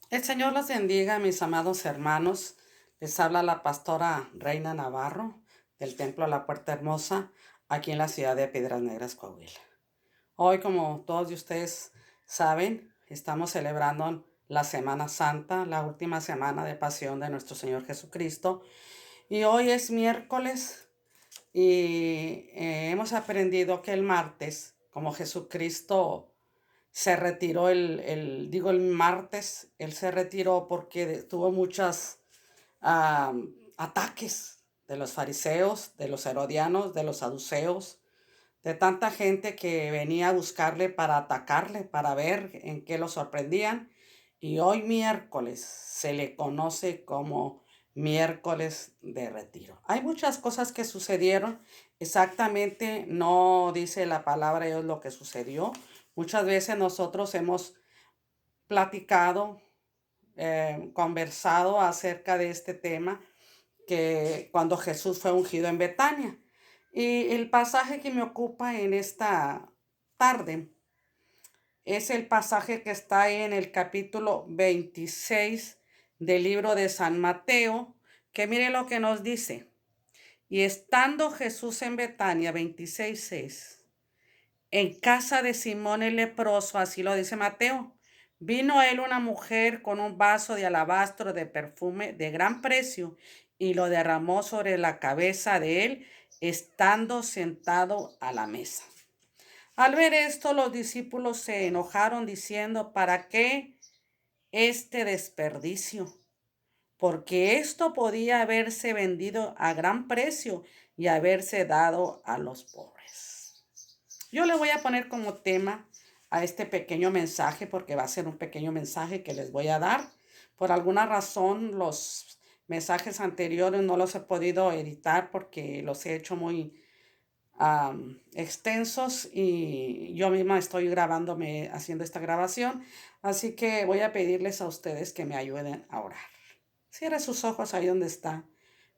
El Señor los bendiga, mis amados hermanos. Les habla la pastora Reina Navarro del Templo La Puerta Hermosa, aquí en la ciudad de Piedras Negras, Coahuila. Hoy, como todos de ustedes saben, estamos celebrando la Semana Santa, la última semana de pasión de nuestro Señor Jesucristo. Y hoy es miércoles y hemos aprendido que el martes, como Jesucristo se retiró el martes, él se retiró porque tuvo muchos ataques de los fariseos, de los herodianos, de los saduceos, de tanta gente que venía a buscarle para atacarle, para ver en qué lo sorprendían. Y hoy miércoles se le conoce como miércoles de retiro. Hay muchas cosas que sucedieron, exactamente no dice la palabra de Dios lo que sucedió. Muchas veces nosotros hemos platicado, conversado acerca de este tema, que cuando Jesús fue ungido en Betania. Y el pasaje que me ocupa en esta tarde es el pasaje que está en el capítulo 26 del libro de San Mateo, que mire lo que nos dice. Y estando Jesús en Betania, 26:6, en casa de Simón el leproso, así lo dice Mateo, vino a él una mujer con un vaso de alabastro de perfume de gran precio y lo derramó sobre la cabeza de él, estando sentado a la mesa. Al ver esto, los discípulos se enojaron diciendo, ¿para qué este desperdicio? Porque esto podía haberse vendido a gran precio y haberse dado a los pobres. Yo le voy a poner como tema a este pequeño mensaje, porque va a ser un pequeño mensaje que les voy a dar. Por alguna razón, los mensajes anteriores no los he podido editar porque los he hecho muy extensos y yo misma estoy grabándome, haciendo esta grabación. Así que voy a pedirles a ustedes que me ayuden a orar. Cierre sus ojos ahí donde está.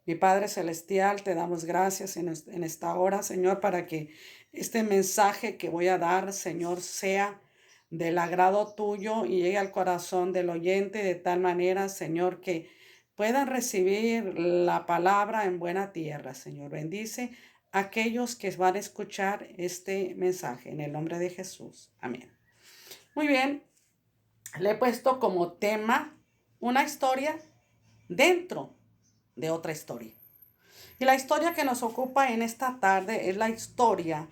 Mi Padre Celestial, te damos gracias en esta hora, Señor, para que este mensaje que voy a dar, Señor, sea del agrado tuyo y llegue al corazón del oyente de tal manera, Señor, que puedan recibir la palabra en buena tierra, Señor. Bendice a aquellos que van a escuchar este mensaje en el nombre de Jesús. Amén. Muy bien, le he puesto como tema una historia dentro de otra historia. Y la historia que nos ocupa en esta tarde es la historia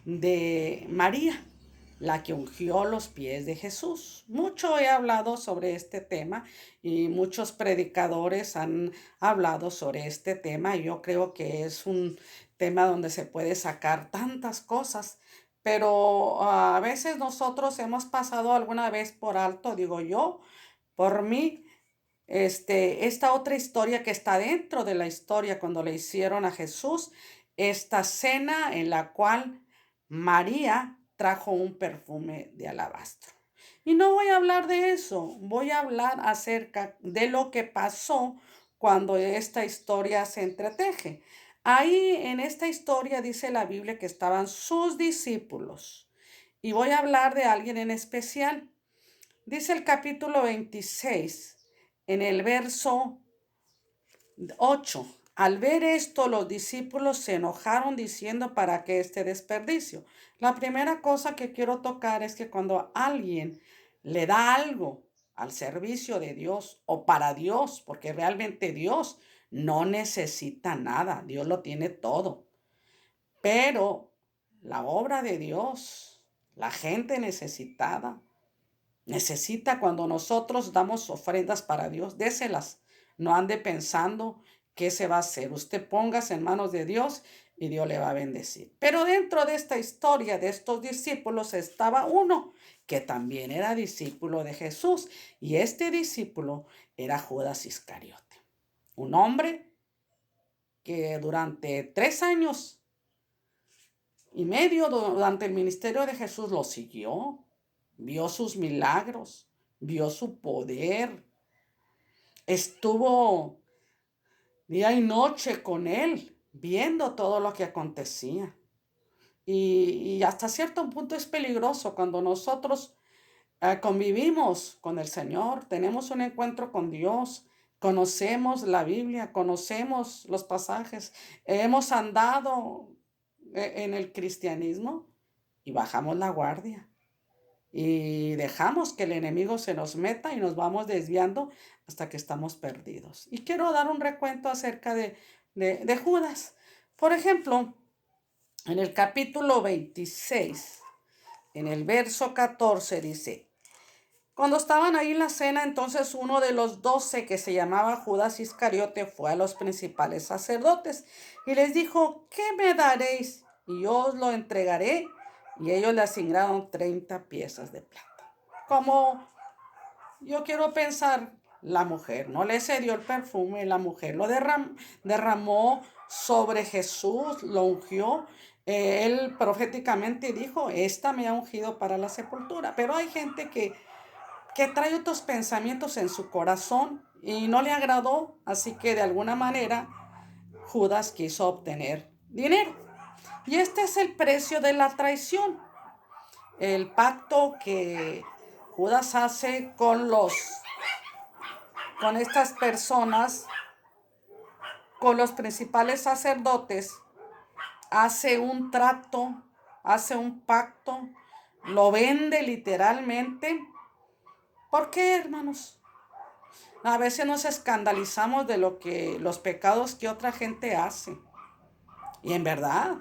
de María, la que ungió los pies de Jesús. Mucho he hablado sobre este tema y muchos predicadores han hablado sobre este tema y yo creo que es un tema donde se puede sacar tantas cosas, pero a veces nosotros hemos pasado alguna vez por alto, digo yo, por mí, esta otra historia que está dentro de la historia cuando le hicieron a Jesús esta cena en la cual María trajo un perfume de alabastro. Y no voy a hablar de eso, voy a hablar acerca de lo que pasó cuando esta historia se entreteje. Ahí en esta historia dice la Biblia que estaban sus discípulos. Y voy a hablar de alguien en especial. Dice el capítulo 26 en el verso 8. Al ver esto, los discípulos se enojaron diciendo, ¿para qué este desperdicio? La primera cosa que quiero tocar es que cuando alguien le da algo al servicio de Dios o para Dios, porque realmente Dios no necesita nada, Dios lo tiene todo. Pero la obra de Dios, la gente necesitada, necesita cuando nosotros damos ofrendas para Dios, déselas. No ande pensando qué se va a hacer. Usted póngase en manos de Dios y Dios le va a bendecir. Pero dentro de esta historia de estos discípulos estaba uno que también era discípulo de Jesús. Y este discípulo era Judas Iscariote. Un hombre que durante 3 años y medio durante el ministerio de Jesús lo siguió, vio sus milagros, vio su poder, estuvo día y noche con él, viendo todo lo que acontecía. Y hasta cierto punto es peligroso cuando nosotros convivimos con el Señor, tenemos un encuentro con Dios, conocemos la Biblia, conocemos los pasajes, hemos andado en el cristianismo y bajamos la guardia y dejamos que el enemigo se nos meta y nos vamos desviando hasta que estamos perdidos. Y quiero dar un recuento acerca de Judas. Por ejemplo, en el capítulo 26, en el verso 14 dice: cuando estaban ahí en la cena, entonces uno de los 12, que se llamaba Judas Iscariote, fue a los principales sacerdotes y les dijo: ¿qué me daréis? Y yo os lo entregaré. Y ellos le asignaron 30 piezas de plata. Como yo quiero pensar, la mujer no le cedió el perfume, la mujer lo derramó sobre Jesús, lo ungió. Él proféticamente dijo: esta me ha ungido para la sepultura. Pero hay gente que trae otros pensamientos en su corazón y no le agradó, así que de alguna manera Judas quiso obtener dinero. Y este es el precio de la traición, el pacto que Judas hace con estas personas, con los principales sacerdotes, hace un trato, hace un pacto, lo vende literalmente. ¿Por qué, hermanos? A veces nos escandalizamos de los pecados que otra gente hace. Y en verdad,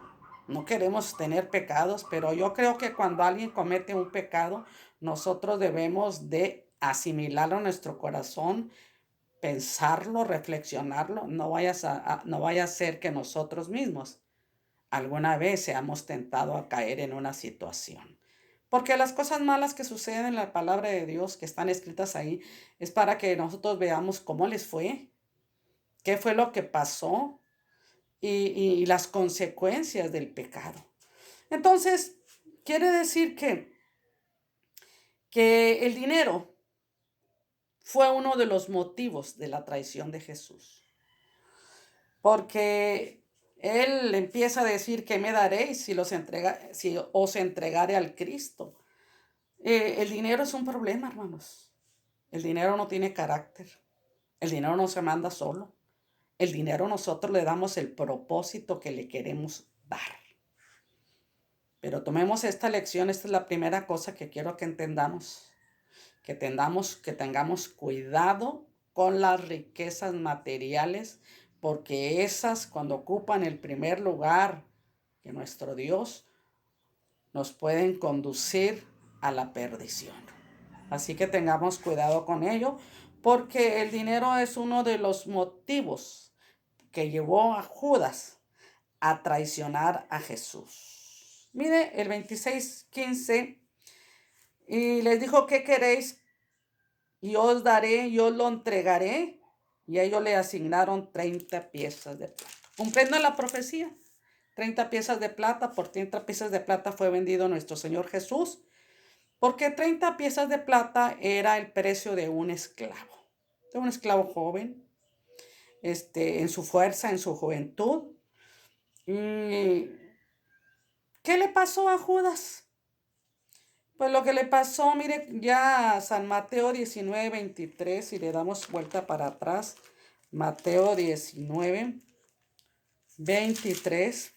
no queremos tener pecados, pero yo creo que cuando alguien comete un pecado, nosotros debemos de asimilarlo en nuestro corazón, pensarlo, reflexionarlo. No vaya a ser que nosotros mismos alguna vez seamos tentados a caer en una situación. Porque las cosas malas que suceden en la palabra de Dios, que están escritas ahí, es para que nosotros veamos cómo les fue, qué fue lo que pasó y las consecuencias del pecado. Entonces, quiere decir que el dinero fue uno de los motivos de la traición de Jesús. Porque él empieza a decir: ¿qué me daréis si os entregare al Cristo? El dinero es un problema, hermanos. El dinero no tiene carácter. El dinero no se manda solo. El dinero nosotros le damos el propósito que le queremos dar. Pero tomemos esta lección, esta es la primera cosa que quiero que entendamos. Que tengamos cuidado con las riquezas materiales, porque esas, cuando ocupan el primer lugar que nuestro Dios, nos pueden conducir a la perdición. Así que tengamos cuidado con ello, porque el dinero es uno de los motivos que llevó a Judas a traicionar a Jesús. Mire el 26:15, y les dijo: ¿qué queréis? Y os daré, yo lo entregaré. Y a ellos le asignaron 30 piezas de plata. Cumpliendo la profecía, 30 piezas de plata. Por 30 piezas de plata fue vendido nuestro Señor Jesús, porque 30 piezas de plata era el precio de un esclavo joven, en su fuerza, en su juventud. ¿Y qué le pasó a Judas? Pues lo que le pasó, mire, ya San Mateo 19:23, si le damos vuelta para atrás, Mateo 19:23,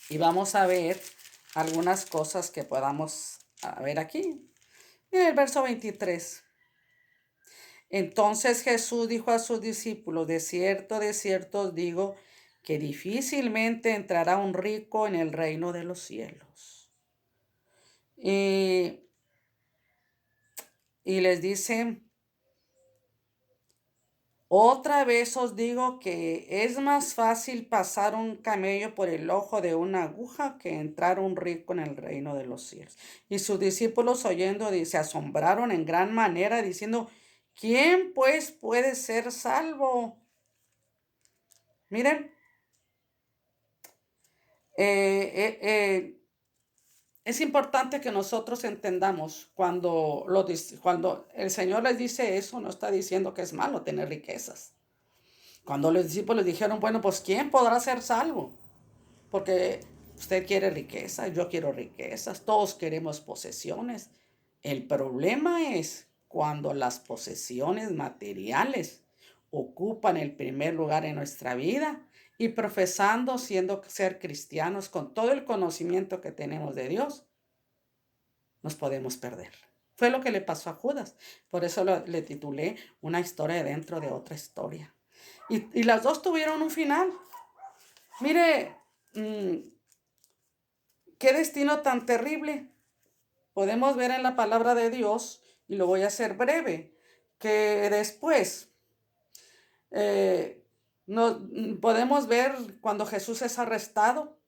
y vamos a ver algunas cosas que podamos ver aquí. Mire el verso 23. Entonces Jesús dijo a sus discípulos: de cierto os digo, que difícilmente entrará un rico en el reino de los cielos. Y les dice: otra vez os digo que es más fácil pasar un camello por el ojo de una aguja que entrar un rico en el reino de los cielos. Y sus discípulos, oyendo, se asombraron en gran manera, diciendo: ¿quién pues puede ser salvo? Miren, es importante que nosotros entendamos cuando el Señor les dice eso, no está diciendo que es malo tener riquezas. Cuando los discípulos dijeron: bueno, pues ¿quién podrá ser salvo? Porque usted quiere riqueza, yo quiero riquezas, todos queremos posesiones. El problema es cuando las posesiones materiales ocupan el primer lugar en nuestra vida y profesando siendo ser cristianos con todo el conocimiento que tenemos de Dios, nos podemos perder. Fue lo que le pasó a Judas. Por eso le titulé Una historia dentro de otra historia. Y las dos tuvieron un final. Mire, qué destino tan terrible. Podemos ver en la palabra de Dios, y lo voy a hacer breve, que después podemos ver cuando Jesús es arrestado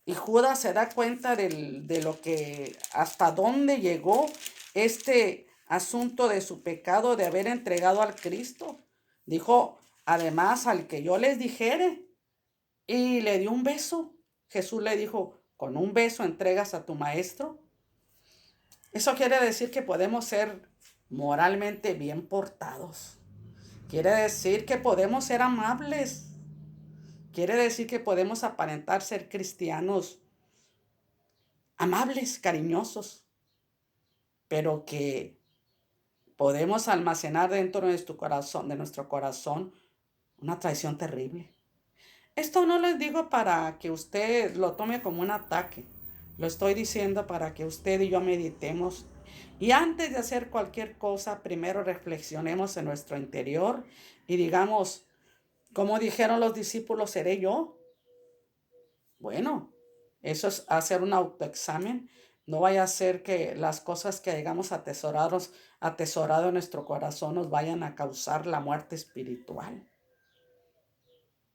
y Judas se da cuenta de lo que, hasta dónde llegó este asunto de su pecado de haber entregado al Cristo. Dijo, además, al que yo les dijere, y le dio un beso. Jesús le dijo, con un beso entregas a tu maestro. Eso quiere decir que podemos ser moralmente bien portados. Quiere decir que podemos ser amables. Quiere decir que podemos aparentar ser cristianos amables, cariñosos, pero que podemos almacenar dentro de nuestro corazón, una traición terrible. Esto no les digo para que usted lo tome como un ataque. Lo estoy diciendo para que usted y yo meditemos. Y antes de hacer cualquier cosa, primero reflexionemos en nuestro interior y digamos, como dijeron los discípulos, ¿seré yo? Bueno, eso es hacer un autoexamen. No vaya a ser que las cosas que hayamos atesorado en nuestro corazón nos vayan a causar la muerte espiritual.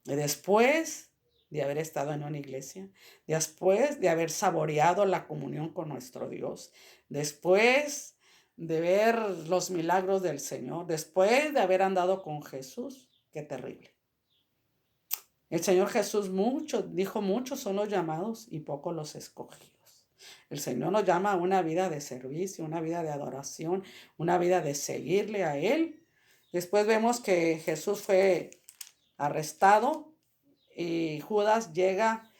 Y después de haber estado en una iglesia, después de haber saboreado la comunión con nuestro Dios, después de ver los milagros del Señor, después de haber andado con Jesús, qué terrible. El Señor Jesús dijo, muchos son los llamados y pocos los escogidos. El Señor nos llama a una vida de servicio, una vida de adoración, una vida de seguirle a Él. Después vemos que Jesús fue arrestado y Judas llega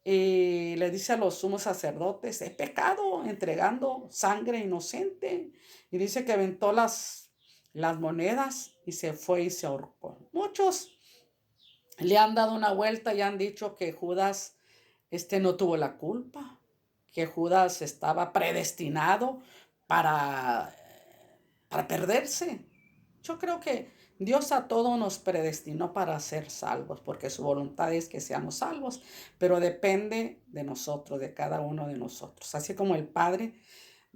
y le dice a los sumos sacerdotes, he pecado entregando sangre inocente. Y dice que aventó las monedas y se fue y se ahorcó. Muchos le han dado una vuelta y han dicho que Judas no tuvo la culpa, que Judas estaba predestinado para, para perderse. Yo creo que Dios a todos nos predestinó para ser salvos, porque su voluntad es que seamos salvos, pero depende de nosotros, de cada uno de nosotros. Así como el Padre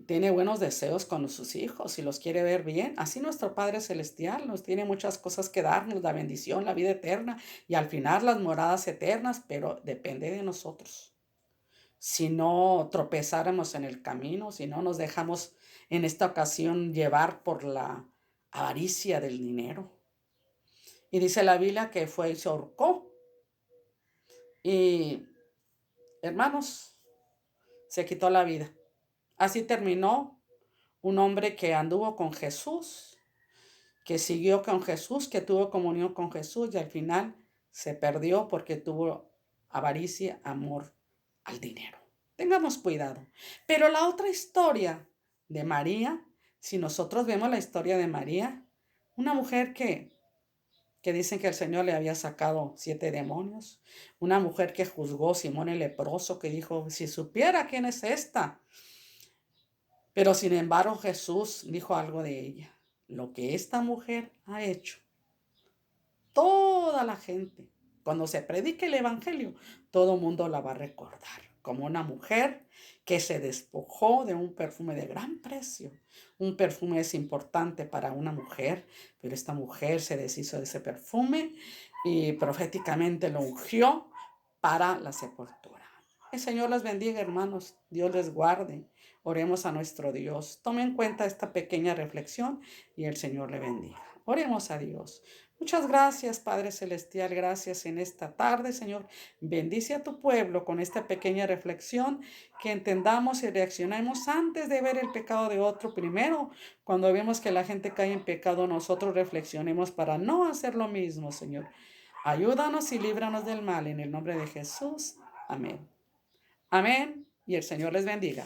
tiene buenos deseos con sus hijos y los quiere ver bien, así nuestro Padre Celestial nos tiene muchas cosas que darnos, la bendición, la vida eterna y al final las moradas eternas, pero depende de nosotros. Si no tropezáramos en el camino, si no nos dejamos en esta ocasión llevar por la avaricia del dinero. Y dice la Biblia que fue y se ahorcó. Y, hermanos, se quitó la vida. Así terminó un hombre que anduvo con Jesús, que siguió con Jesús, que tuvo comunión con Jesús y al final se perdió porque tuvo avaricia, amor al dinero. Tengamos cuidado. Pero la otra historia de María, si nosotros vemos la historia de María, una mujer que dicen que el Señor le había sacado 7 demonios, una mujer que juzgó a Simón el leproso, que dijo, si supiera quién es esta. Pero sin embargo Jesús dijo algo de ella. Lo que esta mujer ha hecho, toda la gente, cuando se predique el evangelio, todo el mundo la va a recordar como una mujer que se despojó de un perfume de gran precio. Un perfume es importante para una mujer, pero esta mujer se deshizo de ese perfume y proféticamente lo ungió para la sepultura. El Señor les bendiga, hermanos. Dios les guarde. Oremos a nuestro Dios. Tome en cuenta esta pequeña reflexión y el Señor le bendiga. Oremos a Dios. Muchas gracias, Padre Celestial. Gracias en esta tarde, Señor. Bendice a tu pueblo con esta pequeña reflexión, que entendamos y reaccionemos antes de ver el pecado de otro. Primero, cuando vemos que la gente cae en pecado, nosotros reflexionemos para no hacer lo mismo, Señor. Ayúdanos y líbranos del mal. En el nombre de Jesús. Amén. Amén. Y el Señor les bendiga.